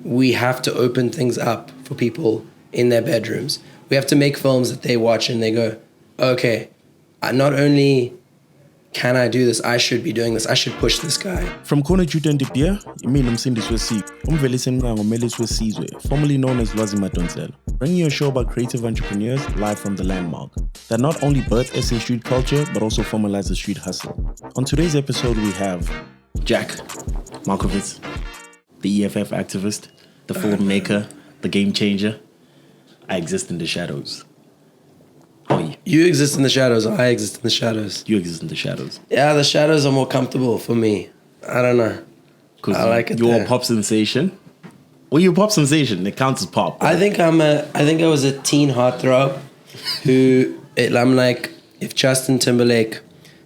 we have to open things up for people in their bedrooms. We have to make films that they watch and they go, okay, not only can I do this, I should be doing this, I should push this guy. From CNR JUTA DE BEER, imina umsindisi wesiko, umvelisi mnqango umelisi wesizwe, formerly known as Lwazi Madonsela, bringing you a show about creative entrepreneurs live from the landmark that not only birth SA street culture, but also formalize the street hustle. On today's episode, we have Jack Markovitz, the EFF activist, the filmmaker, the game changer. I exist in the shadows. You exist in the shadows, or I exist in the shadows. You exist in the shadows. Yeah, the shadows are more comfortable for me. I don't know. I like it. You're a pop sensation. Well, you're a pop sensation. It counts as pop. Right? I think I was a teen heartthrob I'm like, if Justin Timberlake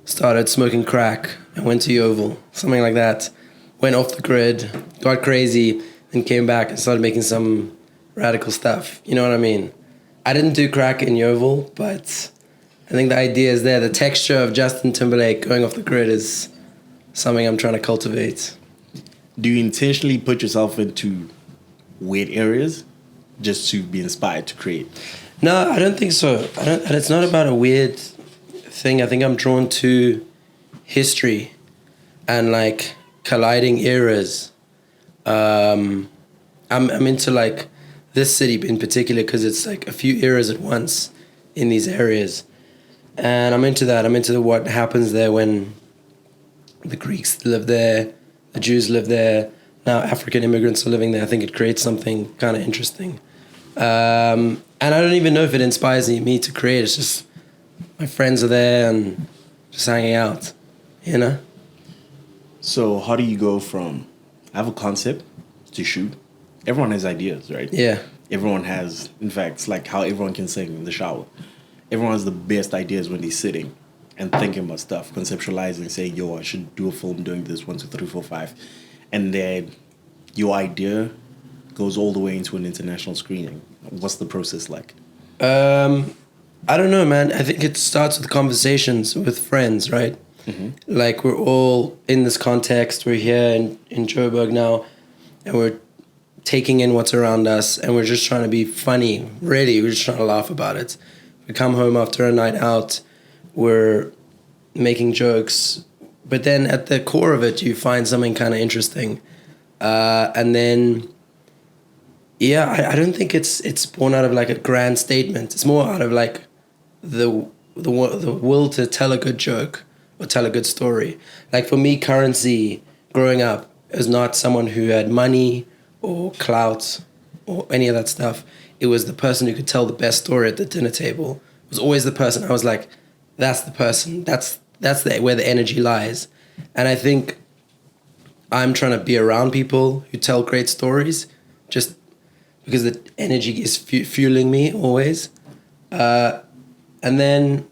started smoking crack and went to Yeovil, something like that, went off the grid, got crazy, and came back and started making some radical stuff. You know what I mean? I didn't do crack in Yeovil, but I think the idea is there. The texture of Justin Timberlake going off the grid is something I'm trying to cultivate. Do you intentionally put yourself into weird areas just to be inspired to create? No, I don't think so. It's not about a weird thing. I think I'm drawn to history and like colliding eras. I'm into like this city in particular because it's like a few eras at once in these areas. And I'm into that. I'm into what happens there when the Greeks live there, the Jews live there, now African immigrants are living there. I think it creates something kind of interesting. And I don't even know if it inspires me to create. It's just my friends are there and just hanging out, you know? So how do you go from, I have a concept to shoot? Everyone has ideas, right? Yeah. Everyone has, in fact, it's like how everyone can sing in the shower. Everyone has the best ideas when they're sitting and thinking about stuff, conceptualizing, saying, yo, I should do a film doing this, 1, 2, 3, 4, 5. And then your idea goes all the way into an international screening. What's the process like? I don't know, man. I think it starts with conversations with friends, right? Mm-hmm. Like we're all in this context. We're here in Joburg now, and we're taking in what's around us, and we're just trying to be funny. Really, we're just trying to laugh about it. We come home after a night out, we're making jokes, but then at the core of it, you find something kind of interesting, and then, yeah, I don't think it's born out of like a grand statement. It's more out of like the will to tell a good joke or tell a good story. Like for me, Currency growing up is not someone who had money or clout or any of that stuff. It was the person who could tell the best story at the dinner table. It was always the person. I was like, that's the person. That's where the energy lies. And I think I'm trying to be around people who tell great stories just because the energy is fueling me always. And then,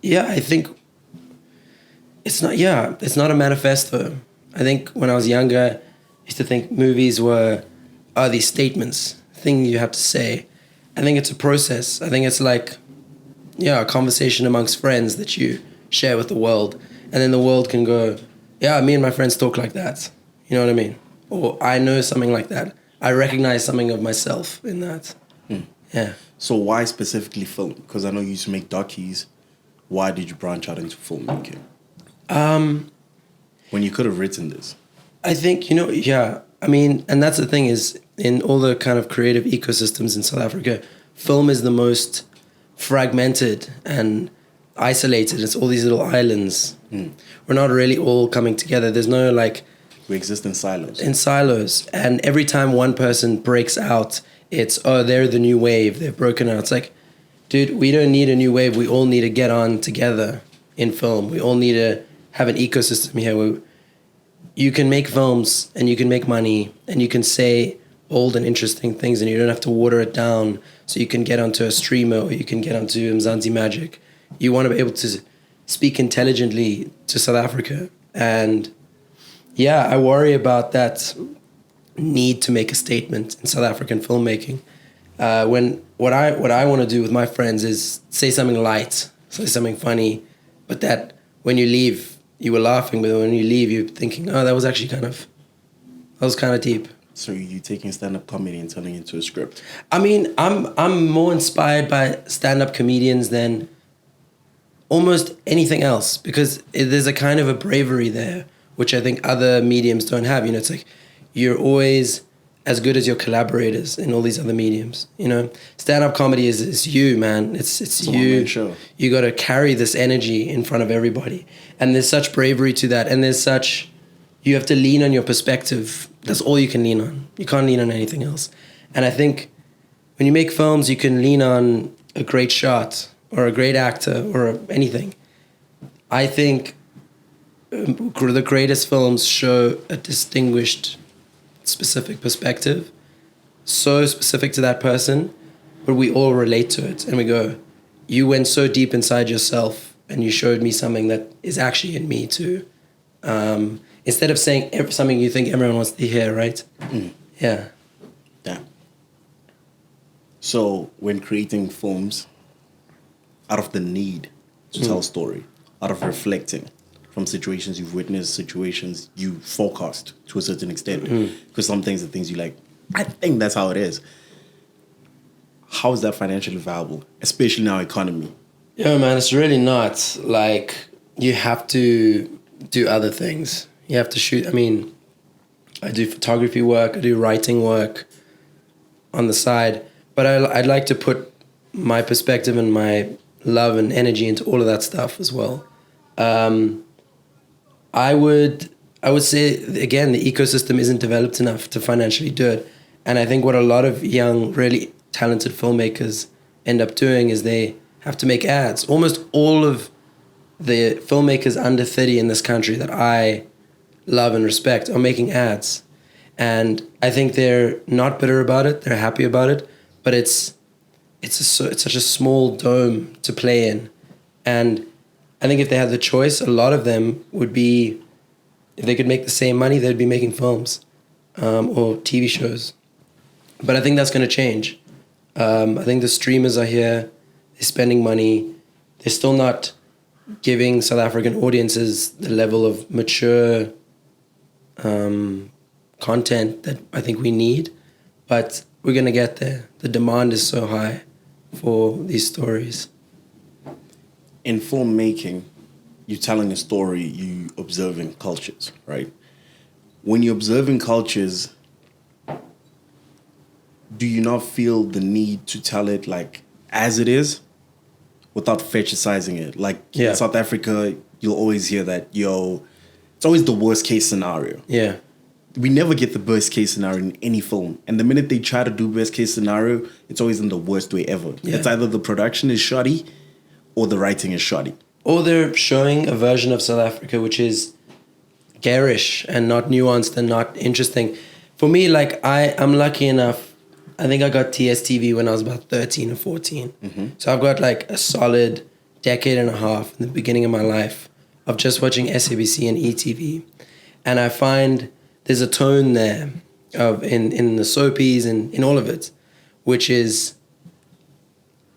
yeah, I think it's not a manifesto. I think when I was younger, I used to think movies are these statements, things you have to say. I think it's a process. I think it's like, a conversation amongst friends that you share with the world. And then the world can go, yeah, me and my friends talk like that. You know what I mean? Or I know something like that. I recognize something of myself in that. Yeah. So why specifically film? Because I know you used to make docus. Why did you branch out into filmmaking? When you could have written this. I think, and that's the thing is, in all the kind of creative ecosystems in South Africa, film is the most fragmented and isolated. It's all these little islands. We're not really all coming together. There's no like... We exist in silos. In silos. And every time one person breaks out, it's, oh, they're the new wave. They've broken out. It's like, dude, we don't need a new wave. We all need to get on together in film. We all need to have an ecosystem here where you can make films and you can make money and you can say old and interesting things and you don't have to water it down so you can get onto a streamer or you can get onto Mzansi Magic. You want to be able to speak intelligently to South Africa. And yeah, I worry about that need to make a statement in South African filmmaking. When what I want to do with my friends is say something light, say something funny, but that when you leave, you were laughing, but when you leave, you're thinking, oh, that was kind of deep. So you taking stand-up comedy and turning it into a script? I mean, I'm more inspired by stand-up comedians than almost anything else, because there's a kind of a bravery there, which I think other mediums don't have. You know, it's like you're always as good as your collaborators in all these other mediums. You know, stand-up comedy is you, man. It's you. Show. You got to carry this energy in front of everybody, and there's such bravery to that, and there's such, you have to lean on your perspective. That's all you can lean on. You can't lean on anything else. And I think when you make films, you can lean on a great shot or a great actor or anything. I think the greatest films show a distinguished, specific perspective, so specific to that person, but we all relate to it. And we go, you went so deep inside yourself and you showed me something that is actually in me too. Instead of saying something you think everyone wants to hear, right? Yeah. Yeah. So when creating films, out of the need to tell a story, out of reflecting from situations you've witnessed, situations you forecast to a certain extent, because some things are things you like, I think that's how it is. How is that financially viable, especially in our economy? Yeah, man, it's really not. Like, you have to do other things. You have to shoot. I mean, I do photography work, I do writing work on the side, but I'd like to put my perspective and my love and energy into all of that stuff as well. I would say, again, the ecosystem isn't developed enough to financially do it. And I think what a lot of young, really talented filmmakers end up doing is they have to make ads. Almost all of the filmmakers under 30 in this country that I love and respect are making ads. And I think they're not bitter about it, they're happy about it, but it's such a small dome to play in. And I think if they had the choice, a lot of them would be, if they could make the same money, they'd be making films or TV shows. But I think that's going to change. I think the streamers are here, they're spending money, they're still not giving South African audiences the level of mature content that I think we need, but we're going to get there. The demand is so high for these stories. In filmmaking, you're telling a story, you're observing cultures, right? When you're observing cultures, do you not feel the need to tell it like as it is without fetishizing it? Like in South Africa, you'll always hear that, it's always the worst case scenario. Yeah. We never get the best case scenario in any film. And the minute they try to do best case scenario, it's always in the worst way ever. Yeah. It's either the production is shoddy or the writing is shoddy. Or they're showing a version of South Africa which is garish and not nuanced and not interesting. For me, like, I'm lucky enough, I think I got TSTV when I was about 13 or 14. Mm-hmm. So I've got like a solid decade and a half in the beginning of my life of just watching SABC and ETV. And I find there's a tone there of in the soapies and in all of it, which is,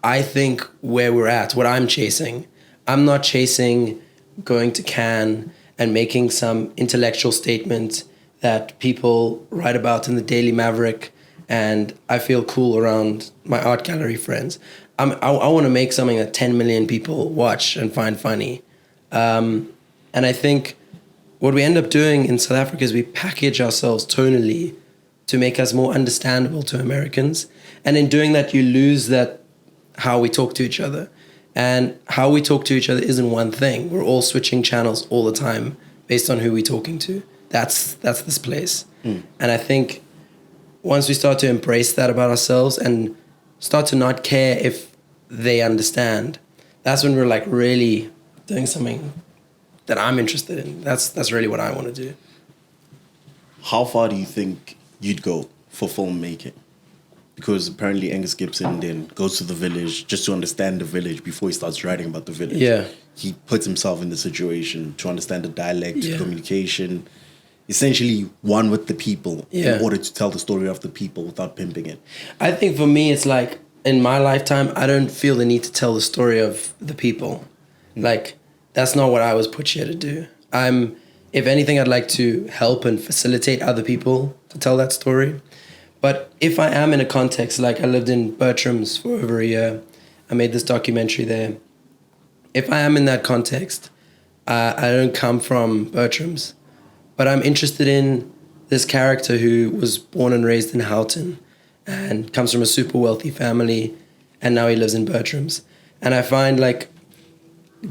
I think, where we're at, what I'm chasing. I'm not chasing going to Cannes and making some intellectual statement that people write about in the Daily Maverick and I feel cool around my art gallery friends. I want to make something that 10 million people watch and find funny. And I think what we end up doing in South Africa is we package ourselves tonally to make us more understandable to Americans. And in doing that, you lose that how we talk to each other. And how we talk to each other isn't one thing. We're all switching channels all the time based on who we're talking to. That's this place. And I think once we start to embrace that about ourselves and start to not care if they understand, that's when we're like really doing something that I'm interested in. That's really what I want to do. How far do you think you'd go for filmmaking? Because apparently Angus Gibson then goes to the village just to understand the village before he starts writing about the village. Yeah. He puts himself in the situation to understand the dialect, communication, essentially one with the people in order to tell the story of the people without pimping it. I think for me, it's like in my lifetime, I don't feel the need to tell the story of the people. Like, that's not what I was put here to do. I'm if anything, I'd like to help and facilitate other people to tell that story. But if I am in a context, like I lived in Bertram's for over a year, I made this documentary there. If I am in that context, I don't come from Bertram's, but I'm interested in this character who was born and raised in Houghton and comes from a super wealthy family, and now he lives in Bertram's. And I find like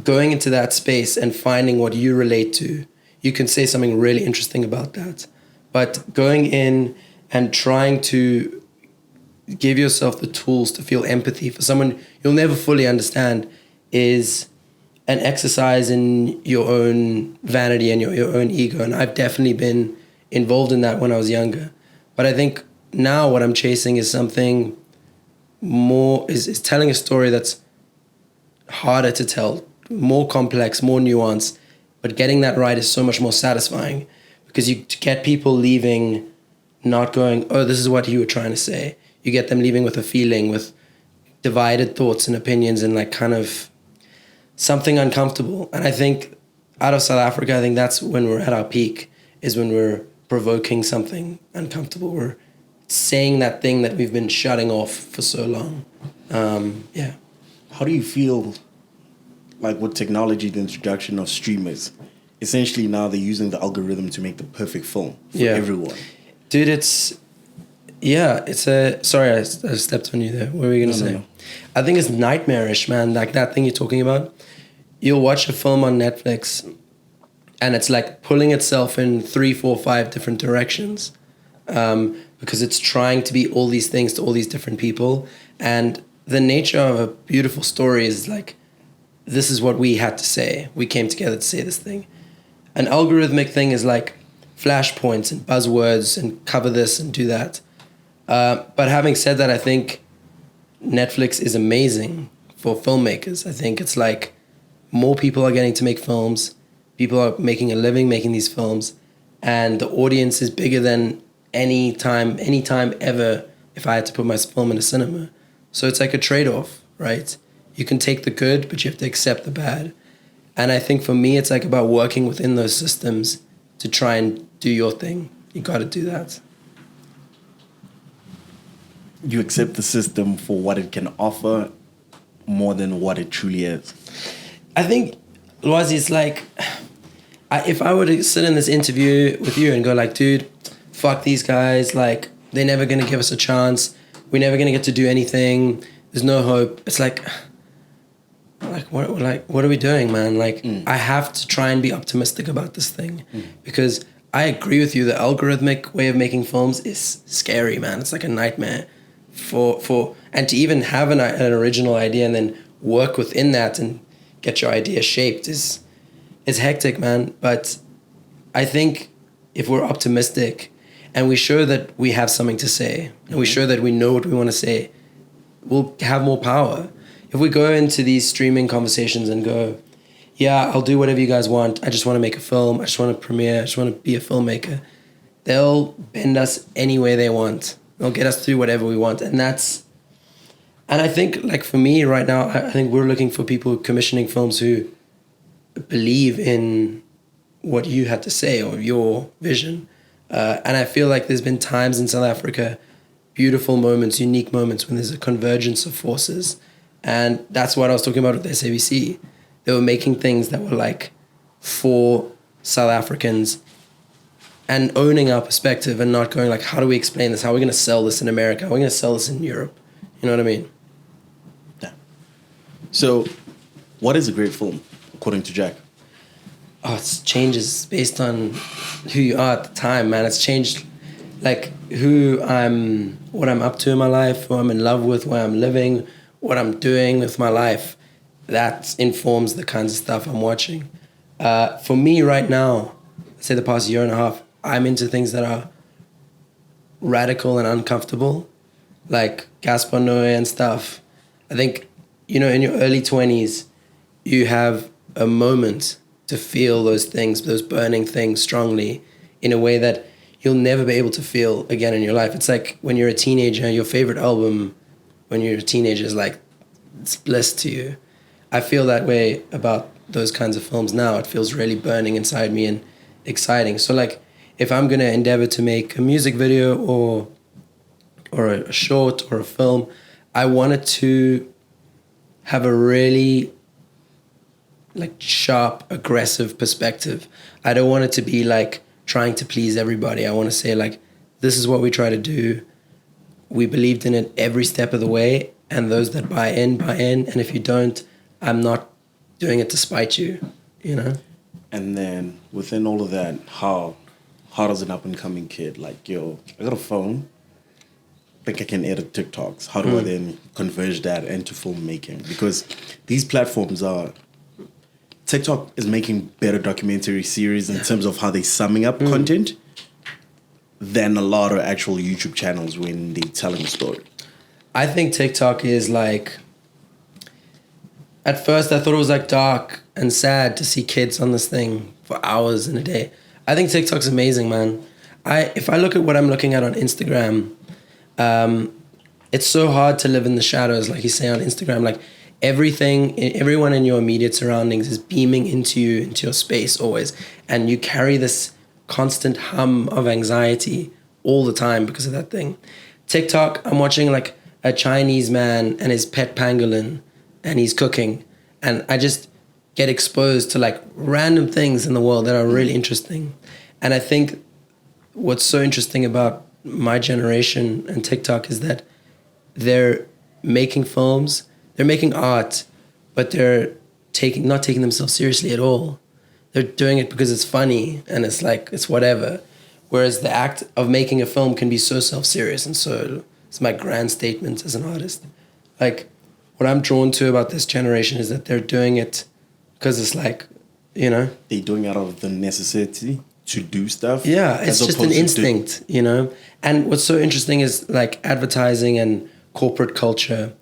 going into that space and finding what you relate to, you can say something really interesting about that. But going in and trying to give yourself the tools to feel empathy for someone you'll never fully understand is an exercise in your own vanity and your own ego. And I've definitely been involved in that when I was younger. But I think now what I'm chasing is something more, is telling a story that's harder to tell, more complex, more nuanced. But getting that right is so much more satisfying because you get people leaving not going, oh, this is what you were trying to say. You get them leaving with a feeling, with divided thoughts and opinions and like kind of something uncomfortable. And I think out of South Africa, I think that's when we're at our peak, is when we're provoking something uncomfortable. We're saying that thing that we've been shutting off for so long. Yeah. How do you feel like with technology, the introduction of streamers? Essentially now they're using the algorithm to make the perfect film for everyone. Dude, sorry, I stepped on you there. What were you going to say? No. I think it's nightmarish, man. Like that thing you're talking about. You'll watch a film on Netflix and it's like pulling itself in 3, 4, 5 different directions because it's trying to be all these things to all these different people. And the nature of a beautiful story is like, this is what we had to say. We came together to say this thing. An algorithmic thing is like flashpoints and buzzwords and cover this and do that. But having said that, I think Netflix is amazing for filmmakers. I think it's like more people are getting to make films. People are making a living making these films. And the audience is bigger than any time ever if I had to put my film in a cinema. So it's like a trade-off, right? You can take the good, but you have to accept the bad. And I think for me, it's like about working within those systems to try and do your thing. You got to do that. You accept the system for what it can offer more than what it truly is. I think, Lwazi, it's like, if I were to sit in this interview with you and go like, dude, fuck these guys, like, they're never going to give us a chance. We're never going to get to do anything. There's no hope. It's like, what are we doing, man? Like, I have to try and be optimistic about this thing because I agree with you. The algorithmic way of making films is scary, man. It's like a nightmare and to even have an original idea and then work within that and get your idea shaped is hectic, man. But I think if we're optimistic and we show that we have something to say and we show that we know what we want to say, we'll have more power. If we go into these streaming conversations and go, yeah, I'll do whatever you guys want. I just want to make a film. I just want to premiere. I just want to be a filmmaker. They'll bend us any way they want. They'll get us through whatever we want. And I think like for me right now, I think we're looking for people commissioning films who believe in what you had to say or your vision. And I feel like there's been times in South Africa, beautiful moments, unique moments when there's a convergence of forces. And that's what I was talking about with the SABC. They were making things that were like for South Africans and owning our perspective and not going like, how do we explain this? How are we going to sell this in America? How are we going to sell this in Europe? You know what I mean? Yeah. So what is a great film, according to Jack? Oh, it changes based on who you are at the time, man. It's changed like what I'm up to in my life, who I'm in love with, where I'm living, what I'm doing with my life. That informs the kinds of stuff I'm watching. For me right now, I'd say the past year and a half, I'm into things that are radical and uncomfortable, like Gaspar Noé and stuff. I think, in your early 20s, you have a moment to feel those things, those burning things strongly in a way that you'll never be able to feel again in your life. It's like when you're a teenager, your favorite album when you're a teenager is like, it's bliss to you. I feel that way about those kinds of films now. It feels really burning inside me and exciting. So like if I'm gonna endeavor to make a music video or a short or a film, I want it to have a really like sharp, aggressive perspective. I don't want it to be like trying to please everybody. I want to say like, this is what we try to do. We believed in it every step of the way, and those that buy in, buy in. And if you don't, I'm not doing it to spite you, you know? And then within all of that, how does an up-and-coming kid like, yo, I got a phone, think I can edit TikToks. How do I then converge that into filmmaking? Because these platforms are... TikTok is making better documentary series in terms of how they're summing up content than a lot of actual YouTube channels when they're telling a story. I think TikTok is like... At first, I thought it was like dark and sad to see kids on this thing for hours in a day. I think TikTok's amazing, man. If I look at what I'm looking at on Instagram, it's so hard to live in the shadows, like you say on Instagram. Like everyone in your immediate surroundings is beaming into you, into your space always. And you carry this constant hum of anxiety all the time because of that thing. TikTok, I'm watching like a Chinese man and his pet pangolin, and he's cooking, and I just get exposed to like random things in the world that are really interesting. And I think what's so interesting about my generation and TikTok is that they're making films, they're making art, but they're not taking themselves seriously at all. They're doing it because it's funny and it's like, it's whatever. Whereas the act of making a film can be so self-serious, and so it's my grand statement as an artist. Like, what I'm drawn to about this generation is that they're doing it because it's like, you know. They're doing it out of the necessity to do stuff. Yeah, it's just an instinct, you know. And what's so interesting is like advertising and corporate culture.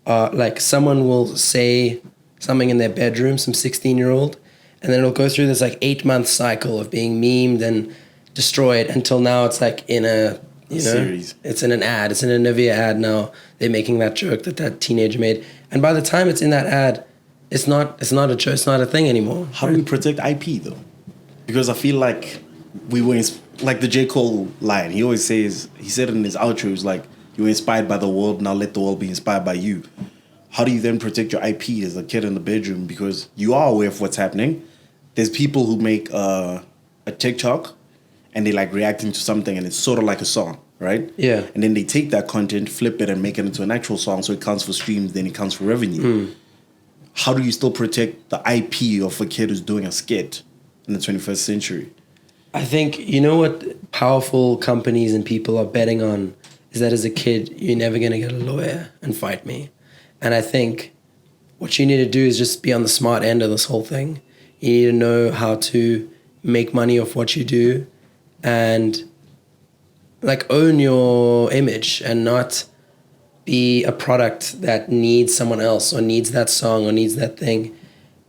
Like someone will say something in their bedroom, some 16-year-old, and then it'll go through this like 8-month cycle of being memed and destroyed until now it's like in a... You know, series. It's in an ad. It's in a Nivea ad now. They're making that joke that teenager made, and by the time it's in that ad, it's not a joke. It's not a thing anymore. How do we protect IP though? Because I feel like we were like the J. Cole line. He always says, he said in his outros, like, you were inspired by the world, now let the world be inspired by you. How do you then protect your IP as a kid in the bedroom? Because you are aware of what's happening. There's people who make a TikTok and they like reacting to something and it's sort of like a song, right? Yeah. And then they take that content, flip it and make it into an actual song so it counts for streams, then it counts for revenue. How do you still protect the IP of a kid who's doing a skit in the 21st century? I think, you know what powerful companies and people are betting on is that as a kid, you're never going to get a lawyer and fight me. And I think what you need to do is just be on the smart end of this whole thing. You need to know how to make money off what you do and like own your image and not be a product that needs someone else or needs that song or needs that thing.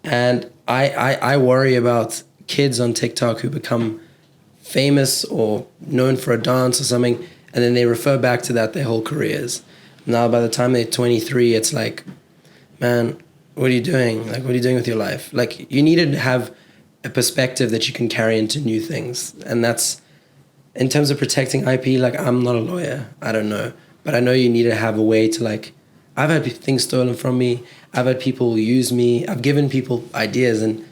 And I worry about kids on TikTok who become famous or known for a dance or something, and then they refer back to that their whole careers. Now, by the time they're 23, it's like, man, what are you doing? Like, what are you doing with your life? Like, you need to have a perspective that you can carry into new things. And that's, in terms of protecting IP, like, I'm not a lawyer. I don't know. But I know you need to have a way to, like, I've had things stolen from me. I've had people use me. I've given people ideas, and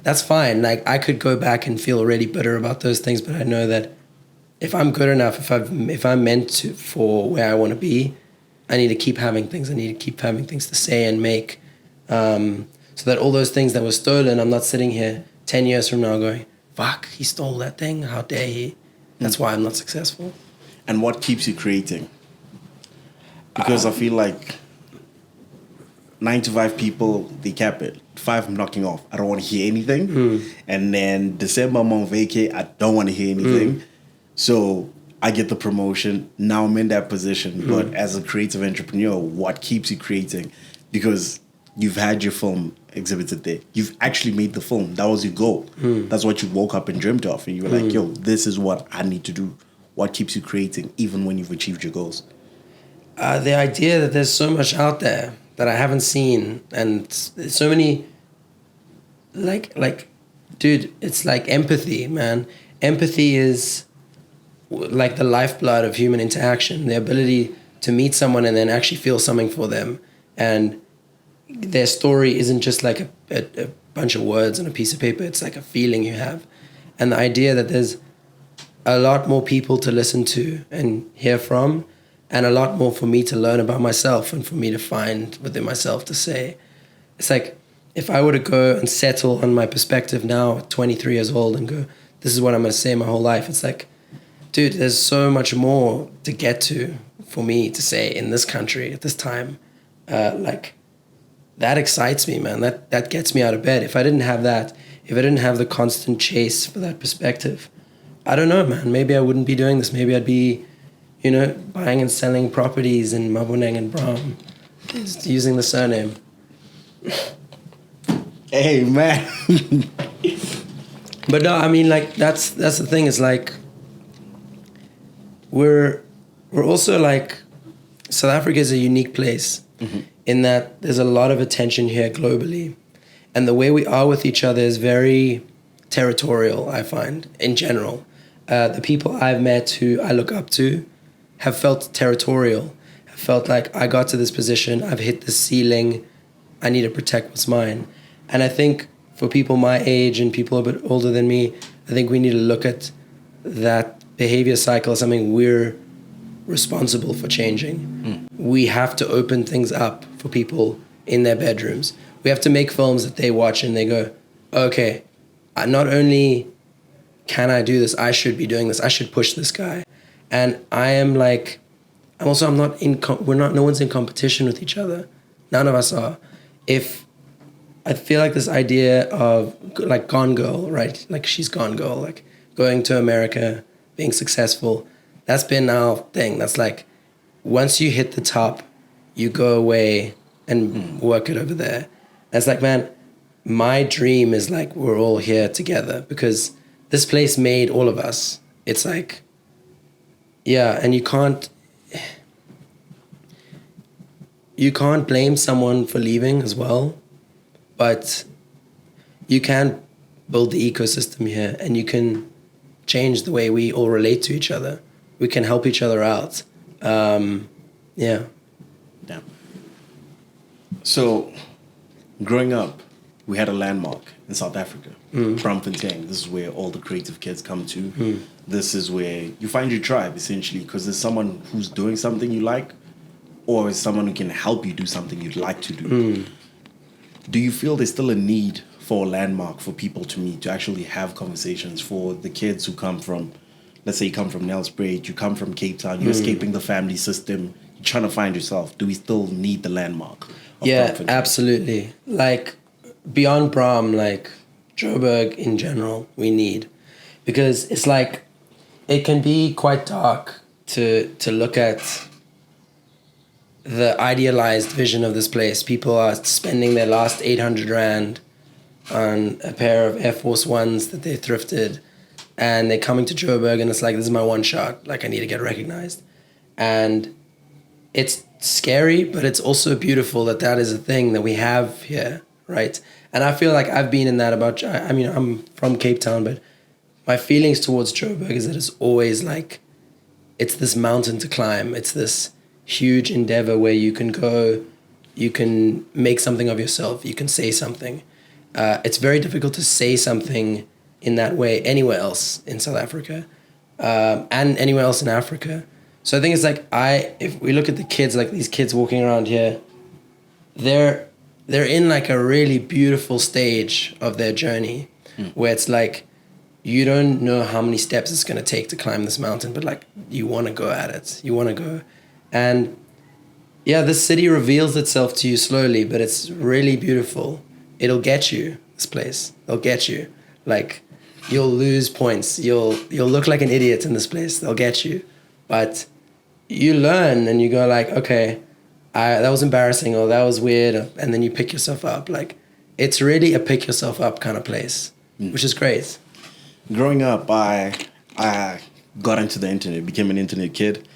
that's fine. Like, I could go back and feel really bitter about those things, but I know that if I'm good enough, if I'm meant to for where I want to be, I need to keep having things. I need to keep having things to say and make, so that all those things that were stolen, I'm not sitting here 10 years from now going, fuck, he stole that thing. How dare he? That's why I'm not successful. And what keeps you creating? Because I feel like 9 to 5 people, they cap it. 5, I'm knocking off. I don't want to hear anything. And then December, I'm on vacay. I don't want to hear anything. So I get the promotion. Now I'm in that position. But as a creative entrepreneur, what keeps you creating? Because you've had your film exhibited there. You've actually made the film. That was your goal. That's what you woke up and dreamt of. And you were like, yo, this is what I need to do. What keeps you creating even when you've achieved your goals? The idea that there's so much out there that I haven't seen, and so many, like dude, it's like empathy, man. Empathy is like the lifeblood of human interaction, the ability to meet someone and then actually feel something for them. And their story isn't just like a bunch of words on a piece of paper. It's like a feeling you have. And the idea that there's a lot more people to listen to and hear from, and a lot more for me to learn about myself and for me to find within myself to say. It's like, if I were to go and settle on my perspective now, 23 years old, and go, this is what I'm going to say my whole life, it's like, dude, there's so much more to get to for me to say in this country at this time. Like, that excites me, man. That gets me out of bed. If I didn't have that, if I didn't have the constant chase for that perspective, I don't know, man. Maybe I wouldn't be doing this. Maybe I'd be, you know, buying and selling properties in Maboneng and BRAAM, just using the surname. Hey, man. But no, I mean, like, that's the thing. Is like, we're also like, South Africa is a unique place in that there's a lot of attention here globally, and the way we are with each other is very territorial. I find in general, the people I've met who I look up to have felt territorial, have felt like I got to this position, I've hit the ceiling, I need to protect what's mine. And I think for people my age and people a bit older than me, I think we need to look at that behavior cycle as something we're responsible for changing. We have to open things up for people in their bedrooms. We have to make films that they watch and they go, okay, not only can I do this, I should be doing this, I should push this guy. And I am like, no one's in competition with each other. None of us are. I feel like this idea of like Gone Girl, right? Like she's Gone Girl, like going to America, being successful. That's been our thing. That's like, once you hit the top, you go away and work it over there. And it's like, man, my dream is like, we're all here together because this place made all of us. It's like, yeah, and you can't blame someone for leaving as well, but you can build the ecosystem here and you can change the way we all relate to each other. We can help each other out. Yeah. Damn. So, growing up, we had a landmark in South Africa, Braamfontein. This is where all the creative kids come to. This is where you find your tribe, essentially, because there's someone who's doing something you like, or someone who can help you do something you'd like to do. Do you feel there's still a need for a landmark for people to meet, to actually have conversations, for the kids who come from, let's say you come from Nelspruit, you come from Cape Town, you're escaping the family system, you're trying to find yourself. Do we still need the landmark? Yeah, absolutely. Like, beyond BRAAM, like Joburg in general, we need. Because it's like, it can be quite dark to look at the idealized vision of this place. People are spending their last 800 Rand on a pair of Air Force Ones that they thrifted, and they're coming to Joburg and it's like, this is my one shot, like I need to get recognized. And it's scary, but it's also beautiful that is a thing that we have here, right? And I feel like I've been in that about, I mean, I'm from Cape Town, but my feelings towards Joburg is that it's always like, it's this mountain to climb. It's this huge endeavor where you can go, you can make something of yourself, you can say something. It's very difficult to say something in that way anywhere else in South Africa, and anywhere else in Africa. So I think it's like, if we look at the kids, like these kids walking around here, they're in like a really beautiful stage of their journey where it's like, you don't know how many steps it's going to take to climb this mountain, but like, you want to go at it. You want to go. And yeah, this city reveals itself to you slowly, but it's really beautiful. It'll get you, this place. They'll get you. Like, you'll lose points. You'll look like an idiot in this place. They'll get you. But you learn and you go like, okay, that was embarrassing or that was weird. And then you pick yourself up. Like, it's really a pick yourself up kind of place, which is great. Growing up, I got into the internet, became an internet kid.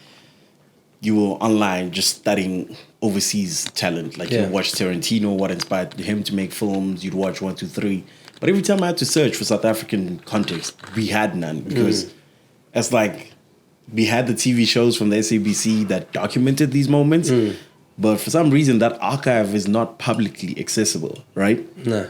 you were online just studying overseas talent. Like you watch Tarantino, what inspired him to make films. You'd watch 1, 2, 3. But every time I had to search for South African context, we had none because it's like we had the TV shows from the SABC that documented these moments. But for some reason, that archive is not publicly accessible, right? No.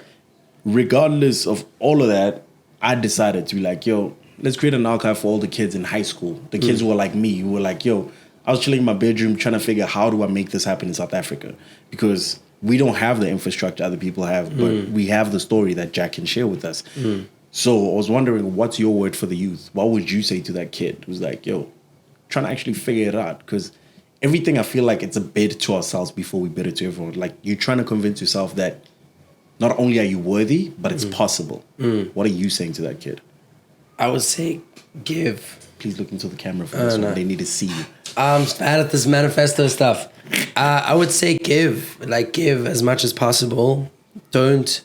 Regardless of all of that, I decided to be like, yo, let's create an archive for all the kids in high school. The kids who were like me, who were like, yo, I was chilling in my bedroom trying to figure how do I make this happen in South Africa? Because we don't have the infrastructure other people have, but we have the story that Jack can share with us. So I was wondering, what's your word for the youth? What would you say to that kid who's like, yo, trying to actually figure it out? Because everything I feel like it's a bid to ourselves before we bid it to everyone. Like you're trying to convince yourself that not only are you worthy, but it's possible. What are you saying to that kid? I would say give. Please look into the camera for this one. They need to see you. I'm bad at this manifesto stuff. I would say give. Like give as much as possible. Don't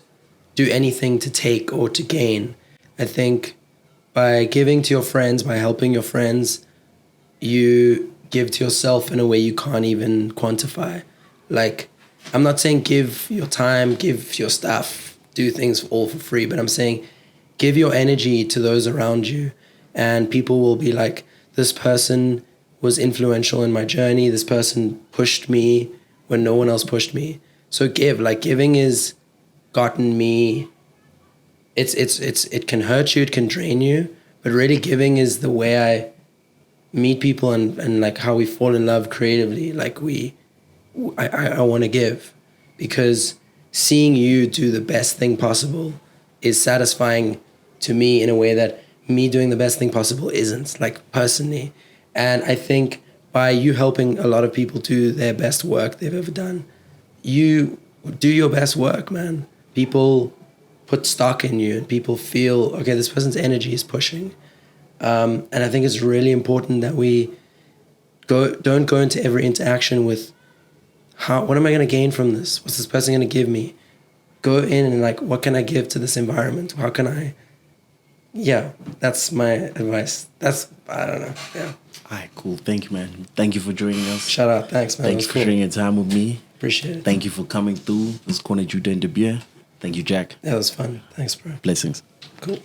do anything to take or to gain. I think by giving to your friends, by helping your friends, you give to yourself in a way you can't even quantify. Like, I'm not saying give your time, give your stuff, do things all for free, but I'm saying give your energy to those around you, and people will be like, this person was influential in my journey, this person pushed me when no one else pushed me. So give. Like, giving is gotten me, it can hurt you, it can drain you, but really giving is the way I meet people and like how we fall in love creatively. Like I want to give, because seeing you do the best thing possible is satisfying to me in a way that me doing the best thing possible isn't, like personally. And I think by you helping a lot of people do their best work they've ever done, you do your best work, man. People put stock in you and people feel, okay, this person's energy is pushing. And I think it's really important that we don't go into every interaction with what am I going to gain from this? What's this person going to give me? Go in and like, what can I give to this environment? How can I? Yeah, that's my advice. I don't know. Yeah. All right, cool. Thank you, man. Thank you for joining us. Shout out. Thanks, man. Thanks for sharing your time with me. Appreciate it. Thank you for coming through. This is CNR JUTA DE BEER. Thank you, Jack. That was fun. Thanks, bro. Blessings. Cool.